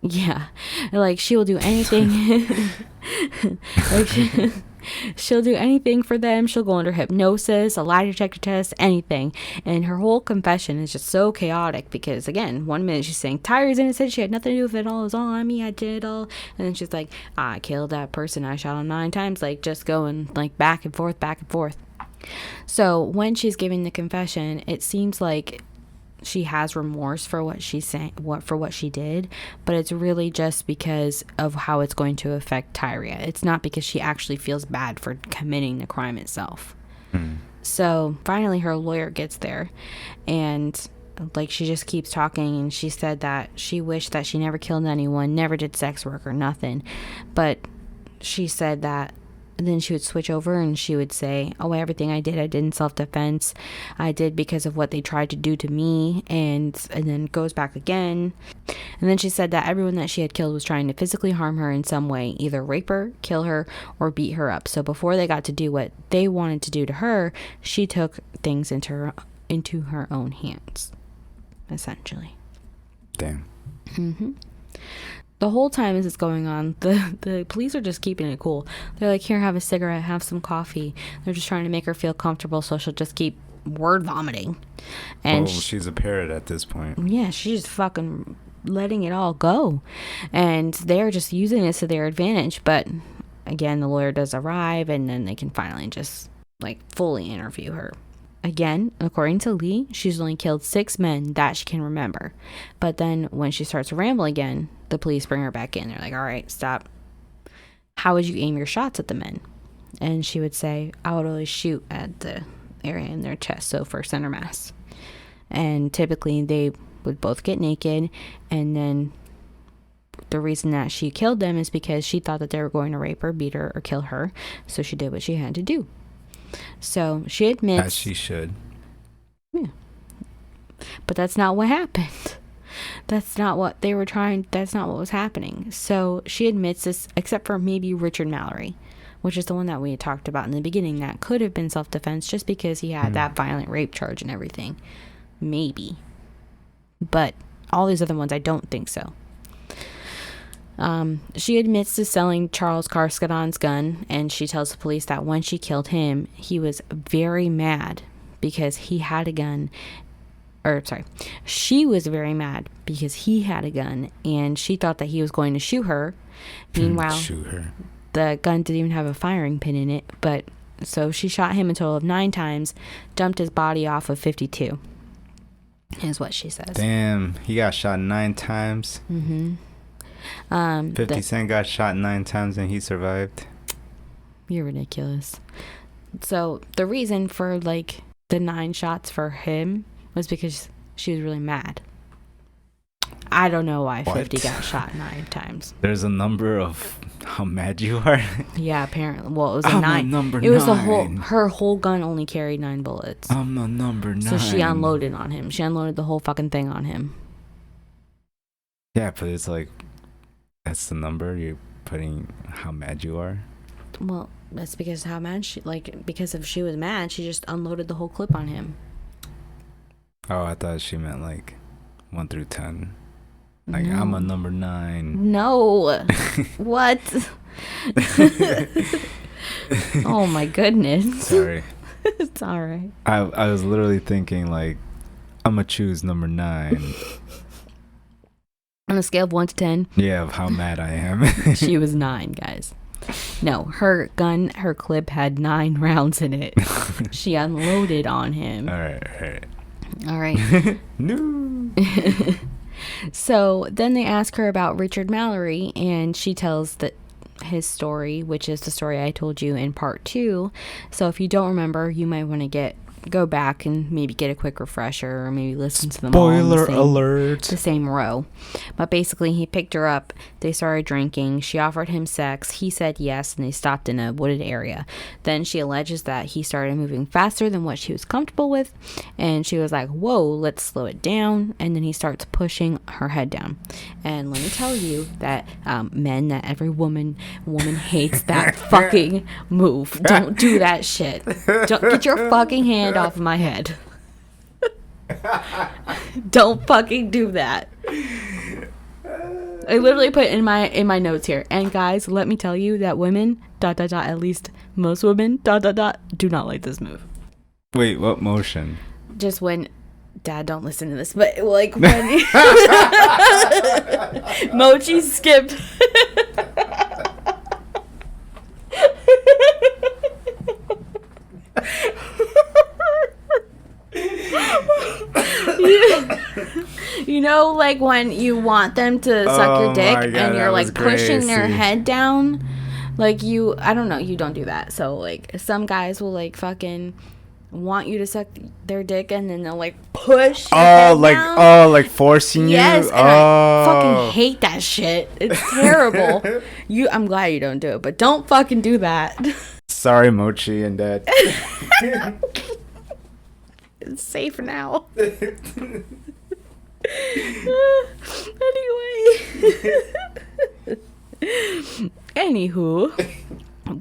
Yeah, like she will do anything. She'll do anything for them. She'll go under hypnosis, a lie detector test, anything. And her whole confession is just so chaotic because, again, one minute she's saying Taria's innocent, she had nothing to do with it all, it was all on me, I did it all. And then she's like, I killed that person, I shot him 9 times, like just going like back and forth, back and forth. So when she's giving the confession, it seems like she has remorse for what she's saying, for what she did, but it's really just because of how it's going to affect Taria. It's not because she actually feels bad for committing the crime itself. So finally her lawyer gets there, and like she just keeps talking, and she said that she wished that she never killed anyone, never did sex work or nothing. But she said that, and then she would switch over and she would say, oh, everything I did in self-defense. I did because of what they tried to do to me. And then goes back again. And then she said that everyone that she had killed was trying to physically harm her in some way, either rape her, kill her, or beat her up. So before they got to do what they wanted to do to her, she took things into her own hands, essentially. Damn. Mm-hmm. The whole time this is going on, the police are just keeping it cool. They're like, here, have a cigarette, have some coffee. They're just trying to make her feel comfortable so she'll just keep word vomiting. And she's a parrot at this point. Yeah, she's fucking letting it all go. And they're just using this to their advantage. But again, the lawyer does arrive, and then they can finally just like fully interview her. Again, according to Lee, she's only killed 6 men that she can remember. But then when she starts to ramble again, the police bring her back in. They're like, all right, stop. How would you aim your shots at the men? And she would say, I would always shoot at the area in their chest, so for center mass. And typically they would both get naked, and then the reason that she killed them is because she thought that they were going to rape her, beat her, or kill her. So she did what she had to do. So she admits, as she should. Yeah. But that's not what happened. That's not what they were trying. That's not what was happening. So she admits this, except for maybe Richard Mallory, which is the one that we had talked about in the beginning, that could have been self-defense just because he had that violent rape charge and everything. Maybe. But all these other ones, I don't think so. She admits to selling Charles Carskadon's gun, and she tells the police that when she killed him, he was very mad because he had a gun. She was very mad because he had a gun, and she thought that he was going to shoot her. Meanwhile, the gun didn't even have a firing pin in it, but so she shot him a total of 9 times, dumped his body off of 52, is what she says. Damn, he got shot 9 times. Mm-hmm. 50 Cent got shot 9 times and he survived. You're ridiculous. So the reason for like the 9 shots for him was because she was really mad. I don't know why 50 got shot 9 times. There's a number of how mad you are. Yeah, apparently. Well, it was a 9. It was her whole gun only carried 9 bullets. I'm a number 9. So she unloaded on him. She unloaded the whole fucking thing on him. Yeah, but it's like, that's the number you're putting how mad you are. Well, that's because how mad because if she was mad, she just unloaded the whole clip on him. Oh, I thought she meant like 1 through 10. Like, no. I'm a number 9. No. What? Oh my goodness. Sorry. It's all right. I was literally thinking like, I'm gonna choose number 9. On a scale of 1 to 10. Yeah, of how mad I am. She was 9, guys. No, her clip had 9 rounds in it. She unloaded on him. All right. No. So then they ask her about Richard Mallory, and she tells his story, which is the story I told you in part 2. So if you don't remember, you might want to go back and maybe get a quick refresher, or maybe listen to them Spoiler alert. The same row. But basically, he picked her up, they started drinking, she offered him sex, he said yes, and they stopped in a wooded area. Then she alleges that he started moving faster than what she was comfortable with, and she was like, whoa, let's slow it down. And then he starts pushing her head down. And let me tell you that that every woman hates that fucking move. Don't do that shit. Don't get your fucking hand off of my head. Don't fucking do that. I literally put in my notes here. And guys, let me tell you that women ... at least most women ... do not like this move. Wait, what motion? Just when Dad, don't listen to this, but like when Mochi skipped. You know, like when you want them to suck your dick and you're like pushing their head down, like I don't know, you don't do that. So like some guys will like fucking want you to suck their dick, and then they'll like push your Oh, head like down. like forcing you. Yes, and I fucking hate that shit. It's terrible. I'm glad you don't do it, but don't fucking do that. Sorry, Mochi and Dad. It's safe now. Anywho,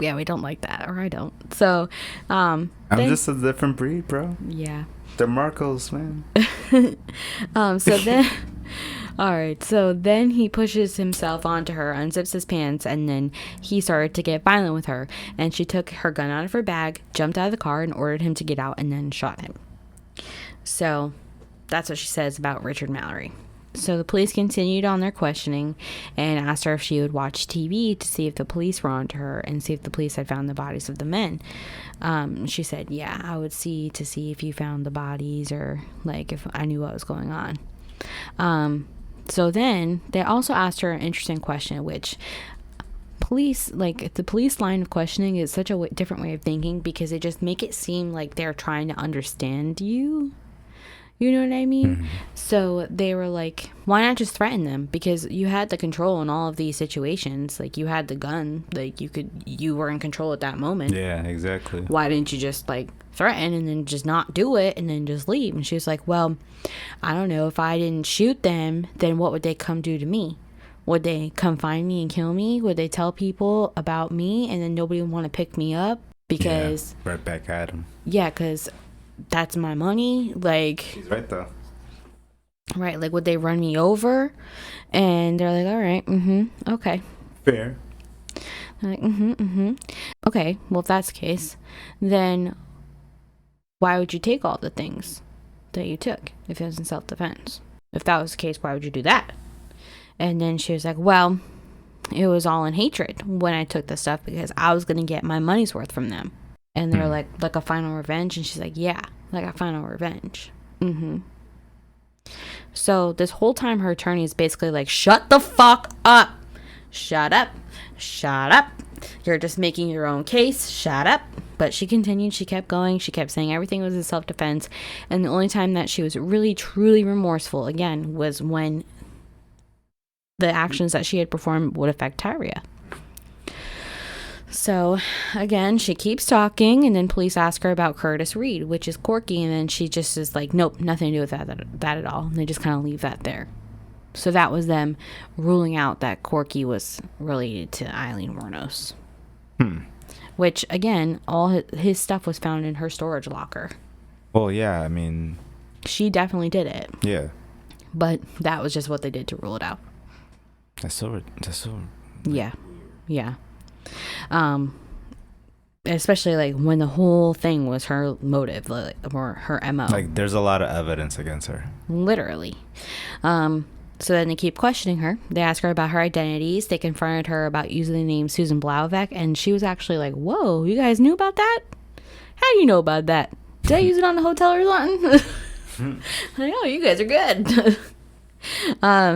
yeah, we don't like that, or I don't. So, I'm just a different breed, bro. Yeah. The Marcos, man. So then, all right. So then he pushes himself onto her, unzips his pants, and then he started to get violent with her. And she took her gun out of her bag, jumped out of the car, and ordered him to get out, and then shot him. So that's what she says about Richard Mallory. So the police continued on their questioning and asked her if she would watch TV to see if the police were onto her and see if the police had found the bodies of the men. She said, yeah, I would see if you found the bodies, or like if I knew what was going on. So then they also asked her an interesting question, which the police line of questioning is such a different way of thinking, because they just make it seem like they're trying to understand you. You know what I mean? Mm-hmm. So they were like, why not just threaten them? Because you had the control in all of these situations. Like, you had the gun. Like, you were in control at that moment. Yeah, exactly. Why didn't you just, like, threaten and then just not do it and then just leave? And she was like, well, I don't know. If I didn't shoot them, then what would they come do to me? Would they come find me and kill me? Would they tell people about me and then nobody would want to pick me up? Because... yeah, right back at them. Yeah, because... that's my money. Like, she's right though. Right, like, would they run me over? And they're like, all right, okay, fair. They're like, okay, well, if that's the case, then why would you take all the things that you took if it was in self-defense? If that was the case, why would you do that? And then she was like, well, it was all in hatred when I took the stuff, because I was going to get my money's worth from them. And they're like a final revenge. And she's like, yeah, like a final revenge. So this whole time, her attorney is basically like, shut the fuck up. Shut up. Shut up. You're just making your own case. Shut up. But she continued. She kept going. She kept saying everything was in self-defense. And the only time that she was really, truly remorseful, again, was when the actions that she had performed would affect Tyria. So, again, she keeps talking, and then police ask her about Curtis Reed, which is Corky, and then she just is like, nope, nothing to do with that at all. And they just kind of leave that there. So that was them ruling out that Corky was related to Aileen Wournos. Which, again, all his stuff was found in her storage locker. Well, yeah, I mean... she definitely did it. Yeah. But that was just what they did to rule it out. That's so... Yeah. Yeah. Especially like when the whole thing was her motive, like, or her MO. Like, there's a lot of evidence against her. Literally. So then they keep questioning her. They ask her about her identities. They confronted her about using the name Susan Blauvek, and she was actually like, whoa, you guys knew about that? How do you know about that? Did I use it on the hotel or something? Like, oh, you guys are good.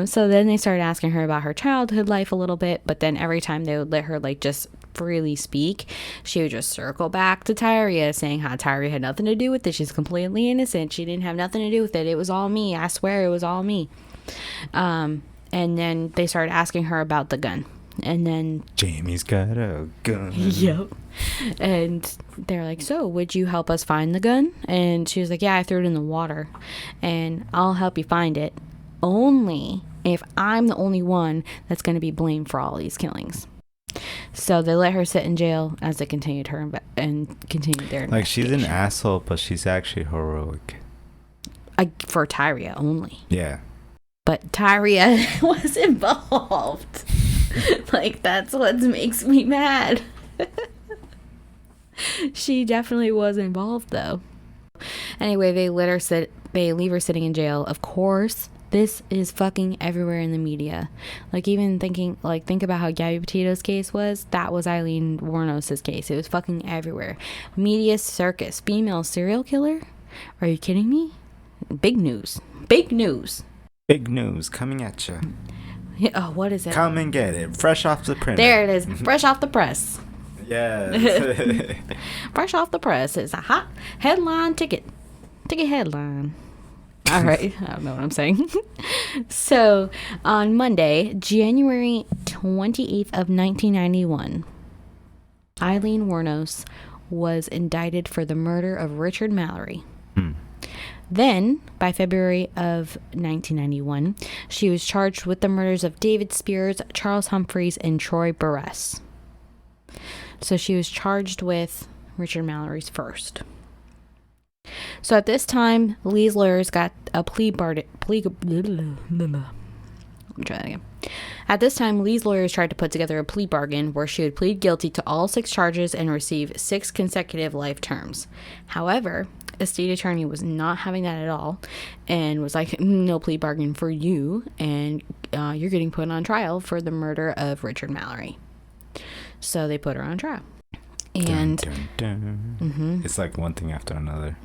So then they started asking her about her childhood life a little bit, but then every time they would let her like just freely speak, she would just circle back to Tyria, saying how Tyria had nothing to do with it. She's completely innocent. She didn't have nothing to do with it. It was all me. I swear it was all me. And then they started asking her about the gun. And then Jamie's got a gun. Yep. And they're like, so would you help us find the gun? And she was like, yeah, I threw it in the water and I'll help you find it, only if I'm the only one that's going to be blamed for all these killings. So they let her sit in jail as they continued her continued their like, she's an asshole, but she's actually heroic. For Tyria only. Yeah. But Tyria was involved. Like, that's what makes me mad. She definitely was involved, though. Anyway, they leave her sitting in jail. Of course, this is fucking everywhere in the media. Like, even think about how Gabby Petito's case was. That was Aileen Wournos' case. It was fucking everywhere. Media circus. Female serial killer? Are you kidding me? Big news. Big news. Big news coming at you. Oh, what is it? Come and get it. Fresh off the printer. There it is. Fresh off the press. Yes. Fresh off the press. It's a hot headline ticket. Ticket headline. All right. I don't know what I'm saying. So, on Monday, January 28th of 1991, Aileen Wournos was indicted for the murder of Richard Mallory. Then, by February of 1991, she was charged with the murders of David Spears, Charles Humphreys, and Troy Burress. So she was charged with Richard Mallory's first. So at this time, Lee's lawyers got a plea bargain. At this time, Lee's lawyers tried to put together a plea bargain where she would plead guilty to all 6 charges and receive 6 consecutive life terms. However, a state attorney was not having that at all and was like, no plea bargain for you, and you're getting put on trial for the murder of Richard Mallory. So they put her on trial. And dun, dun, dun. It's like one thing after another.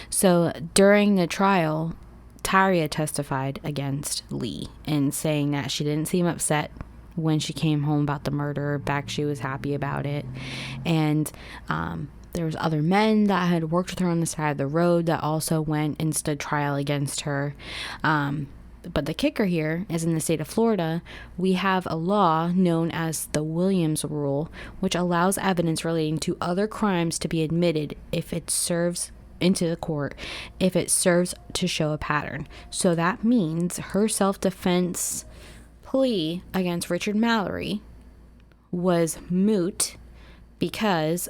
So during the trial, Tyria testified against Lee and saying that she didn't seem upset when she came home about the murder. Back, she was happy about it. And there was other men that had worked with her on the side of the road that also went and stood trial against her. But the kicker here is, in the state of Florida, we have a law known as the Williams Rule, which allows evidence relating to other crimes to be admitted if it serves into the court, if it serves to show a pattern. So that means her self-defense plea against Richard Mallory was moot because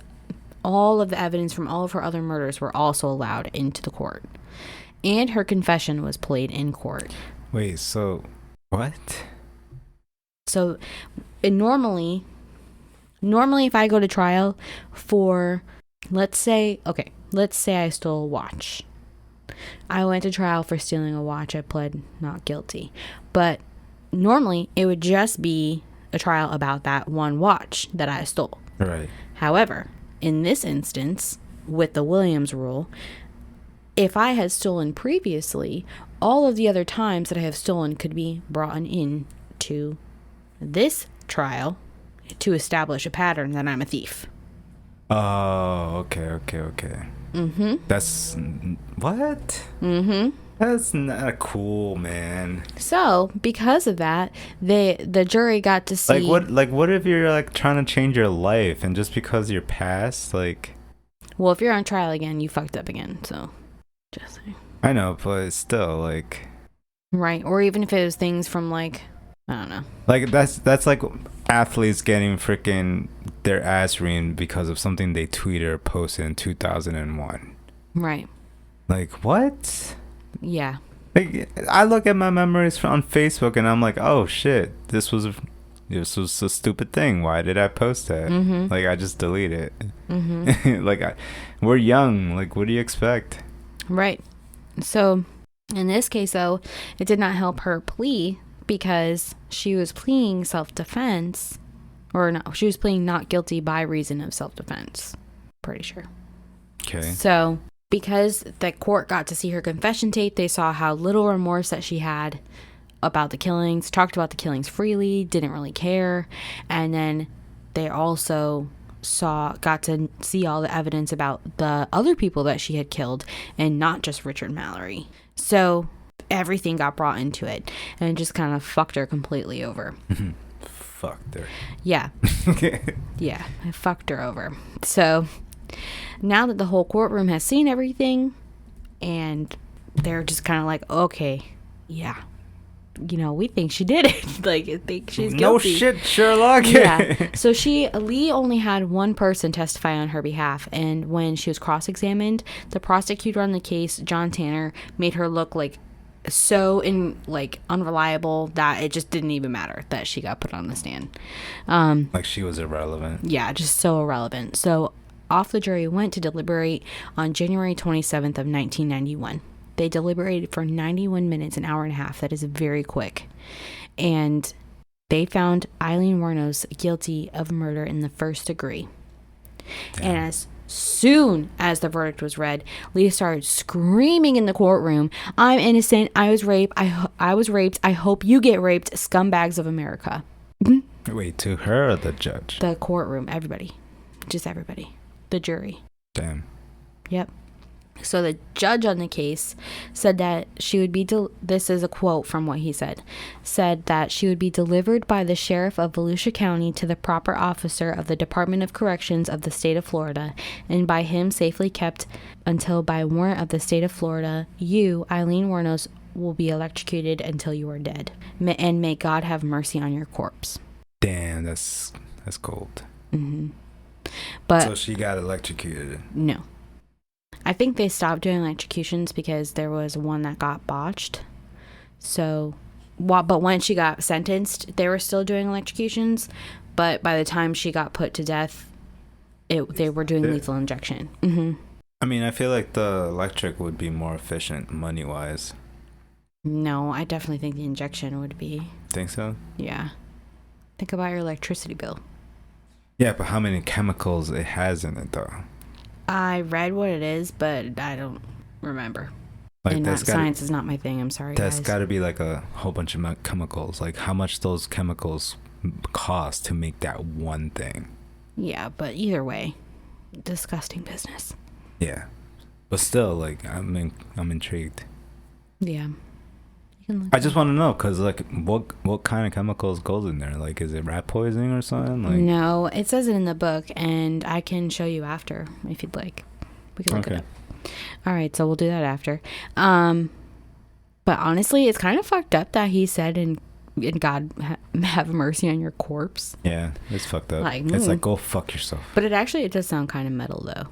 all of the evidence from all of her other murders were also allowed into the court. And her confession was played in court. Wait, so what? So normally if I go to trial for, let's say I stole a watch. I went to trial for stealing a watch. I pled not guilty. But normally it would just be a trial about that one watch that I stole. Right. However, in this instance, with the Williams Rule, if I had stolen previously, all of the other times that I have stolen could be brought in to this trial to establish a pattern that I'm a thief. Oh, okay. That's what? That's not cool, man. So, because of that, the jury got to see. What if you're like trying to change your life and just because you're past, like. Well, if you're on trial again, you fucked up again. So, just saying. I know, but it's still like. Right, or even if it was things from like, I don't know. Like that's like athletes getting freaking their ass reamed because of something they tweeted or posted in 2001. Right. Like what? Yeah. Like, I look at my memories on Facebook and I'm like, oh shit, this was a stupid thing. Why did I post that? Like I just delete it. Like we're young. Like what do you expect? Right. So in this case, though, it did not help her plea because she was pleading self-defense, or no, she was pleading not guilty by reason of self-defense. Pretty sure. Okay. So because the court got to see her confession tape, they saw how little remorse that she had about the killings, talked about the killings freely, didn't really care, and then they also got to see all the evidence about the other people that she had killed and not just Richard Mallory. So everything got brought into it and it just kind of fucked her completely over. Fucked her. Yeah. Yeah, it fucked her over. So now that the whole courtroom has seen everything and they're just kind of like, okay, yeah, you know, we think she did it. Like, I think she's guilty. No shit, Sherlock. Yeah. So Lee only had one person testify on her behalf, and when she was cross-examined, the prosecutor on the case, John Tanner, made her look like so unreliable that it just didn't even matter that she got put on the stand. Like she was irrelevant. Yeah, just so irrelevant. So off the jury went to deliberate on January 27th of 1991. They deliberated for 91 minutes, an hour and a half. That is very quick. And they found Aileen Wournos guilty of murder in the first degree. Damn. And as soon as the verdict was read, Lee started screaming in the courtroom, "I'm innocent. I was raped. I was raped. I hope you get raped, scumbags of America." Wait, to her or the judge? The courtroom, everybody. Just everybody. The jury. Damn. Yep. So the judge on the case said that she would be, this is a quote from what he said that she would be delivered by the sheriff of Volusia County to the proper officer of the Department of Corrections of the state of Florida, and by him safely kept until by warrant of the state of Florida, you, Aileen Wournos, will be electrocuted until you are dead. And may God have mercy on your corpse. Damn, that's cold. Mm-hmm. But so she got electrocuted. No. I think they stopped doing electrocutions because there was one that got botched. So, but when she got sentenced, they were still doing electrocutions. But by the time she got put to death, they were doing lethal injection. Mm-hmm. I mean, I feel like the electric would be more efficient money-wise. No, I definitely think the injection would be. Think so? Yeah. Think about your electricity bill. Yeah, but how many chemicals it has in it, though? I read what it is, but I don't remember. Like, and science is not my thing. I'm sorry, that's guys. got to be like a whole bunch of chemicals. Like, how much those chemicals cost to make that one thing? Yeah, but either way, disgusting business. Yeah, but still, like, I'm intrigued. Yeah. I just want to know, because, like, what kind of chemicals goes in there? Like, is it rat poisoning or something? Like, no, it says it in the book, and I can show you after if you'd like. We can look it up. All right, so we'll do that after. But honestly, it's kind of fucked up that he said, and God have mercy on your corpse. Yeah, it's fucked up. Like, it's like, go fuck yourself. But it does sound kind of metal, though.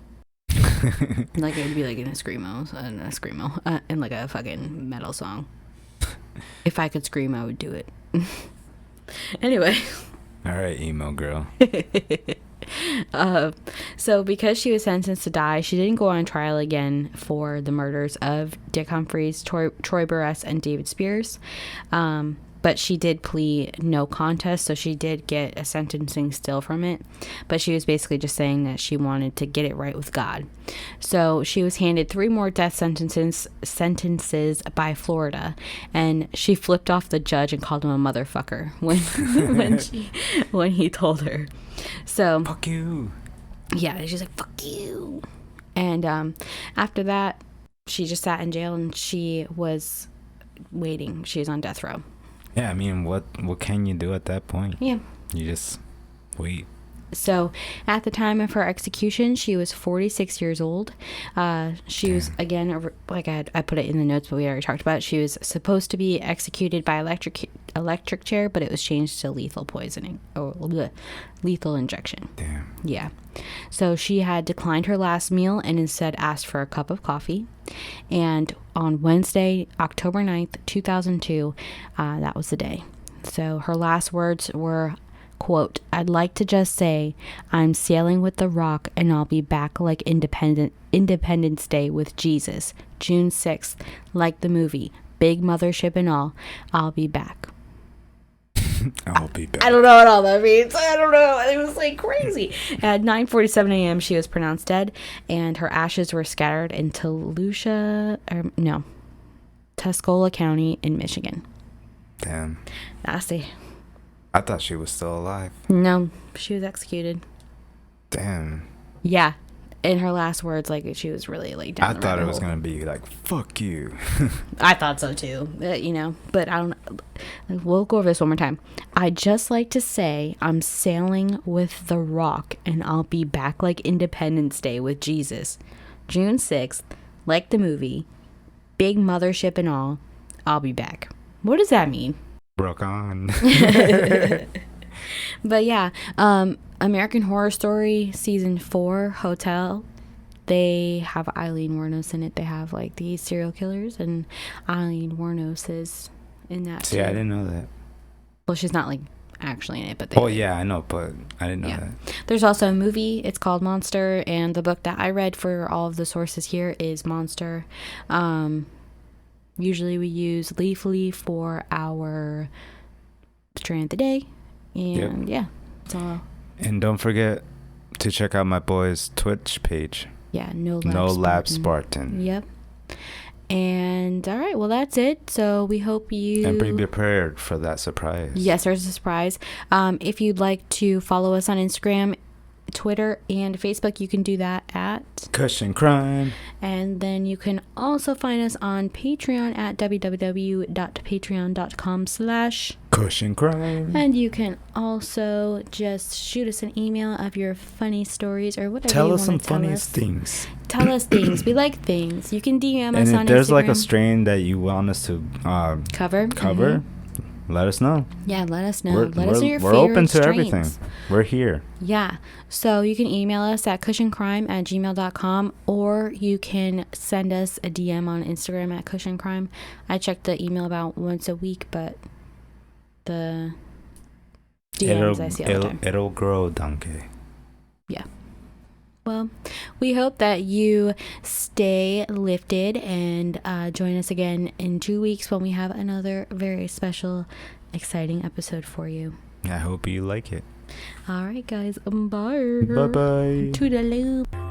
Like, it would be like in a screamo, in like a fucking metal song. If I could scream, I would do it. Anyway. All right, emo girl. So because she was sentenced to die, she didn't go on trial again for the murders of Dick Humphreys, Troy Burress, and David Spears. But she did plead no contest, so she did get a sentencing still from it. But she was basically just saying that she wanted to get it right with God. So she was handed 3 more death sentences by Florida, and she flipped off the judge and called him a motherfucker when he told her. So fuck you. Yeah, she's like, fuck you. And after that, she just sat in jail, and she was waiting. She was on death row. Yeah, I mean, what can you do at that point? Yeah. You just wait. So, at the time of her execution, she was 46 years old. She was, again, like I put it in the notes, but we already talked about it. She was supposed to be executed by electric chair, but it was changed to lethal poisoning, or lethal injection. Damn. Yeah. So, she had declined her last meal and instead asked for a cup of coffee. And on Wednesday, October 9th, 2002, that was the day. So, her last words were, quote, "I'd like to just say I'm sailing with the rock and I'll be back like Independence Day with Jesus. June 6th, like the movie, big mothership and all, I'll be back." I'll be back. I don't know what all that means. I don't know. It was like crazy. At 9:47 a.m., she was pronounced dead, and her ashes were scattered in Tuscola County in Michigan. Damn. Nasty. I thought she was still alive. No, she was executed. Damn. Yeah. In her last words, like, she was really like down I thought it was going to be like, fuck you. I thought so too, but I don't know. We'll go over this one more time. "I'd just like to say I'm sailing with the rock and I'll be back like Independence Day with Jesus. June 6th, like the movie, big mothership and all, I'll be back." What does that mean? Broke on. But yeah, American Horror Story season 4, Hotel, they have Aileen Wournos in it. They have like these serial killers, and Aileen Wournos is in that. See, I didn't know that. Well, she's not like actually in it, but they. Oh yeah, I know, but I didn't know that. There's also a movie. It's called Monster, and the book that I read for all of the sources here is Monster. Usually we use Leafly for our strain of the day, and yeah, it's all. And don't forget to check out my boy's Twitch page. Yeah, No Lab Spartan. Yep. And all right, well, that's it. So we hope you... And be prepared for that surprise. Yes, there's a surprise. If you'd like to follow us on Instagram, Twitter, and Facebook, you can do that at Cushion Crime. And then you can also find us on Patreon at Cushion Crime. And you can also just shoot us an email of your funny stories or whatever tell you us want some to tell funniest us. things. Tell us things. We like things. You can DM us and on if there's Instagram. like a strain that you want us to cover, let us know. Yeah, let us know. Let us know your we're favorite open to strains. everything. We're here. Yeah. So you can email us at kushandcrime@gmail.com, or you can send us a DM on Instagram at kushandcrime. I check the email about once a week, but the DMs I see all the time. It'll grow, donkey. Yeah. Well, we hope that you stay lifted and join us again in 2 weeks when we have another very special, exciting episode for you. I hope you like it. All right, guys. Bye. Bye-bye. Toodaloo.